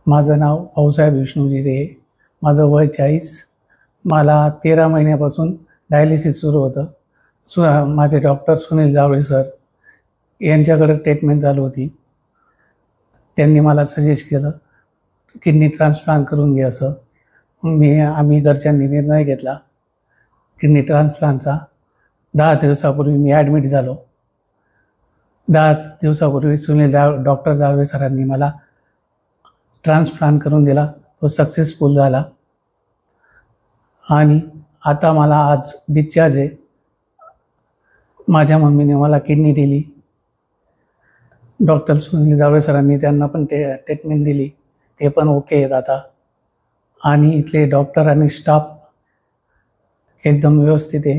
माझं नाव भाऊसाहेब विष्णूजी रे. माझं वय 40. मला 13 महिन्यापासून डायलिसिस सुरू होतं. माझे डॉक्टर सुनील जावळे सर यांच्याकडे ट्रीटमेंट चालू होती. त्यांनी मला सजेस्ट केलं किडनी ट्रान्सप्लांट करून घे असं. आम्ही घरच्यांनी निर्णय घेतला किडनी ट्रान्सप्लांटचा. 10 दिवसापूर्वी मी ॲडमिट झालो. 10 दिवसापूर्वी डॉक्टर जावळे सरांनी मला ट्रान्सप्लांट करून दिला. तो सक्सेसफुल झाला आणि आता मला आज डिस्चार्ज आहे. माझ्या मम्मीने मला किडनी दिली. डॉक्टर सुनील जावळे सरांनी त्यांना पण ट्रीटमेंट दिली. ते पण ओके आहेत आता. आणि इथले डॉक्टर आणि स्टाफ एकदम व्यवस्थित आहे.